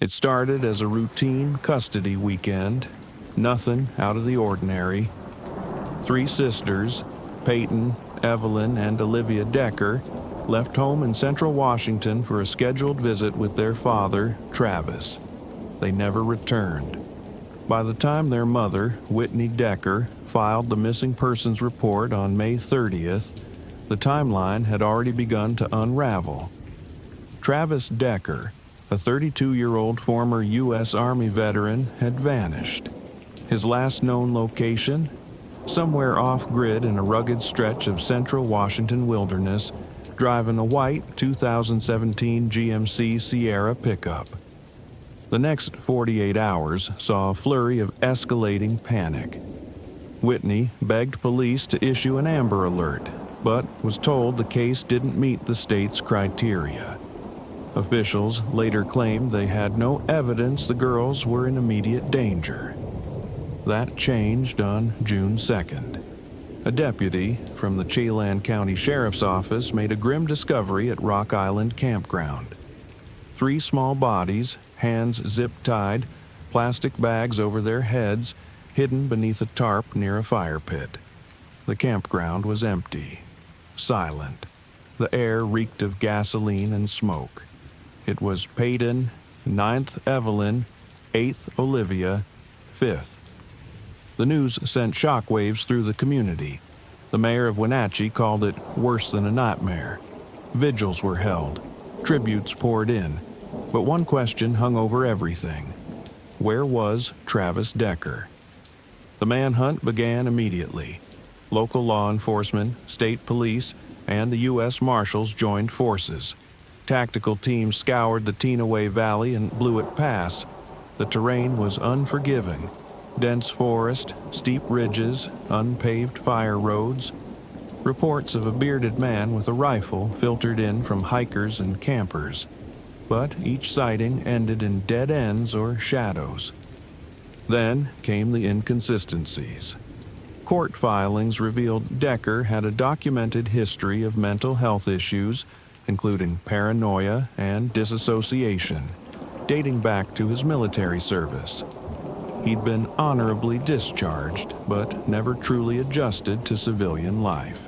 It started as a routine custody weekend, nothing out of the ordinary. 3 sisters, Peyton, Evelyn, and Olivia Decker, left home in central Washington for a scheduled visit with their father, Travis. They never returned. By the time their mother, Whitney Decker, filed the missing persons report on May 30th, the timeline had already begun to unravel. Travis Decker, a 32-year-old former U.S. Army veteran, had vanished. His last known location? Somewhere off-grid in a rugged stretch of central Washington wilderness, driving a white 2017 GMC Sierra pickup. The next 48 hours saw a flurry of escalating panic. Whitney begged police to issue an Amber Alert, but was told the case didn't meet the state's criteria. Officials later claimed they had no evidence the girls were in immediate danger. That changed on June 2nd. A deputy from the Chelan County Sheriff's Office made a grim discovery at Rock Island Campground. 3 small bodies, hands zip-tied, plastic bags over their heads, hidden beneath a tarp near a fire pit. The campground was empty, silent. The air reeked of gasoline and smoke. It was Peyton, 9th Evelyn, 8th Olivia, 5th. The news sent shockwaves through the community. The mayor of Wenatchee called it worse than a nightmare. Vigils were held. Tributes poured in. But one question hung over everything. Where was Travis Decker? The manhunt began immediately. Local law enforcement, state police, and the U.S. Marshals joined forces. Tactical teams scoured the Tenaway Valley and Blewett Pass. The terrain was unforgiving. Dense forest, steep ridges, unpaved fire roads. Reports of a bearded man with a rifle filtered in from hikers and campers. But each sighting ended in dead ends or shadows. Then came the inconsistencies. Court filings revealed Decker had a documented history of mental health issues, including paranoia and disassociation, dating back to his military service. He'd been honorably discharged, but never truly adjusted to civilian life.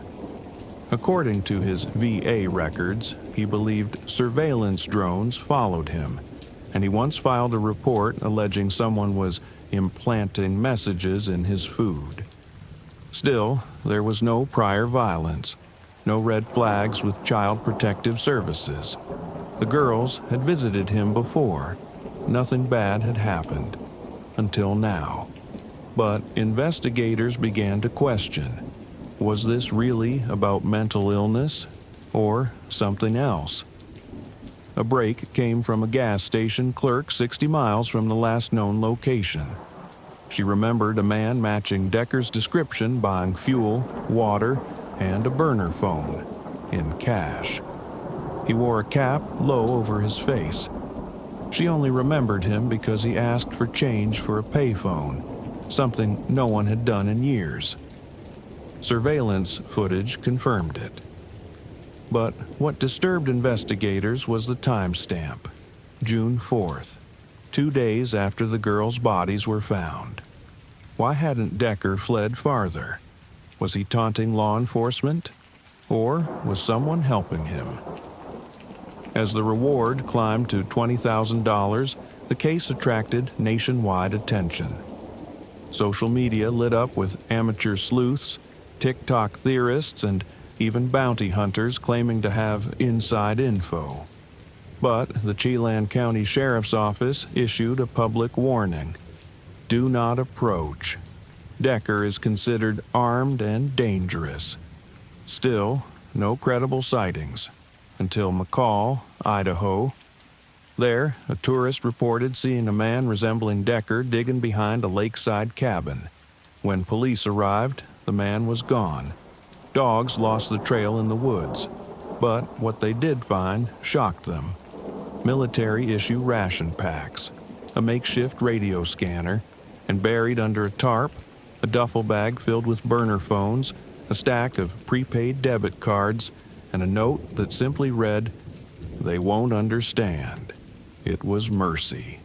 According to his VA records, he believed surveillance drones followed him, and he once filed a report alleging someone was implanting messages in his food. Still, there was no prior violence, no red flags with Child Protective Services. The girls had visited him before. Nothing bad had happened. Until now. But investigators began to question, was this really about mental illness or something else? A break came from a gas station clerk 60 miles from the last known location. She remembered a man matching Decker's description buying fuel, water, and a burner phone in cash. He wore a cap low over his face. She only remembered him because he asked for change for a payphone, something no one had done in years. Surveillance footage confirmed it. But what disturbed investigators was the timestamp, June 4th, 2 days after the girls' bodies were found. Why hadn't Decker fled farther? Was he taunting law enforcement? Or was someone helping him? As the reward climbed to $20,000, the case attracted nationwide attention. Social media lit up with amateur sleuths, TikTok theorists, and even bounty hunters claiming to have inside info. But the Chelan County Sheriff's Office issued a public warning. Do not approach. Decker is considered armed and dangerous. Still, no credible sightings. Until McCall, Idaho. There, a tourist reported seeing a man resembling Decker digging behind a lakeside cabin. When police arrived, the man was gone. Dogs lost the trail in the woods. But what they did find shocked them. Military-issue ration packs, a makeshift radio scanner, and buried under a tarp, a duffel bag filled with burner phones, a stack of prepaid debit cards, and a note that simply read, "They won't understand. It was mercy."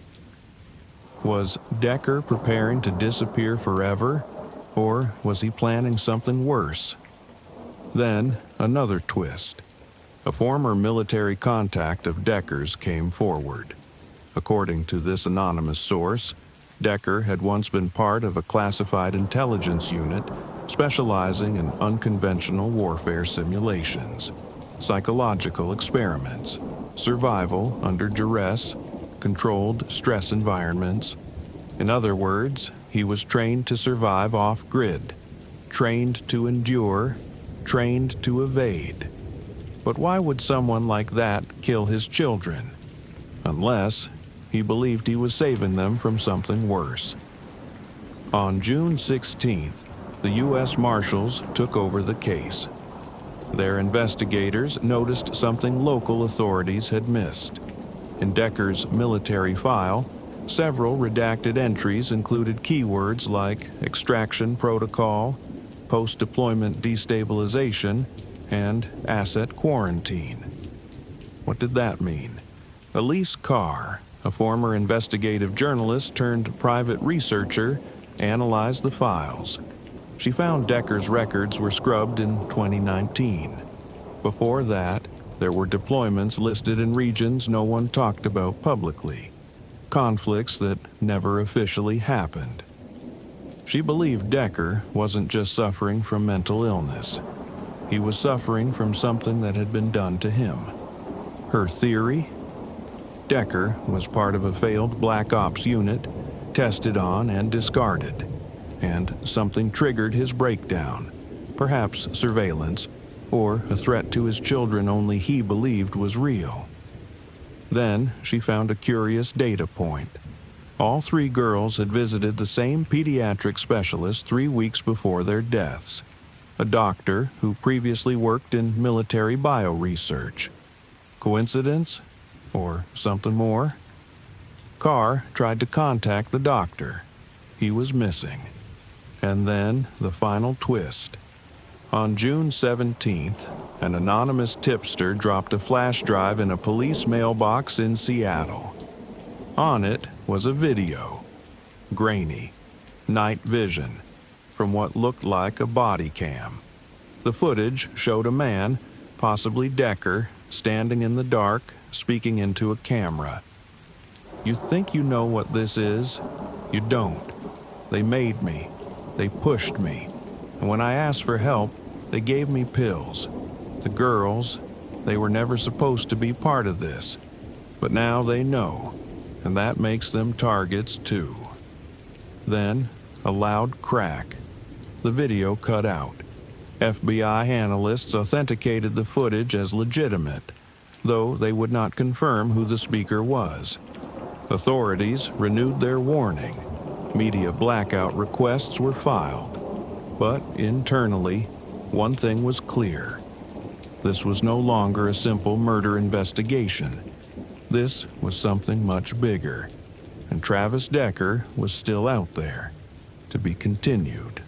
Was Decker preparing to disappear forever, or was he planning something worse? Then, another twist. A former military contact of Decker's came forward. According to this anonymous source, Decker had once been part of a classified intelligence unit specializing in unconventional warfare simulations, psychological experiments, survival under duress, controlled stress environments. In other words, he was trained to survive off-grid, trained to endure, trained to evade. But why would someone like that kill his children? Unless he believed he was saving them from something worse. On June 16th, the U.S. Marshals took over the case. Their investigators noticed something local authorities had missed. In Decker's military file, several redacted entries included keywords like extraction protocol, post-deployment destabilization, and asset quarantine. What did that mean? Elise Carr, a former investigative journalist turned private researcher, analyzed the files. She found Decker's records were scrubbed in 2019. Before that, there were deployments listed in regions no one talked about publicly, conflicts that never officially happened. She believed Decker wasn't just suffering from mental illness. He was suffering from something that had been done to him. Her theory? Decker was part of a failed Black Ops unit, tested on and discarded, and something triggered his breakdown, perhaps surveillance, or a threat to his children only he believed was real. Then she found a curious data point. All three girls had visited the same pediatric specialist 3 weeks before their deaths, a doctor who previously worked in military bioresearch. Coincidence? Or something more? Carr tried to contact the doctor. He was missing. And then the final twist. On June 17th, an anonymous tipster dropped a flash drive in a police mailbox in Seattle. On it was a video. Grainy, night vision, from what looked like a body cam. The footage showed a man, possibly Decker, standing in the dark, speaking into a camera. You think you know what this is? You don't. They made me. They pushed me. And when I asked for help, they gave me pills. The girls, they were never supposed to be part of this. But now they know, and that makes them targets too. Then, a loud crack. The video cut out. FBI analysts authenticated the footage as legitimate, though they would not confirm who the speaker was. Authorities renewed their warning. Media blackout requests were filed. But internally, one thing was clear. This was no longer a simple murder investigation. This was something much bigger, and Travis Decker was still out there, to be continued.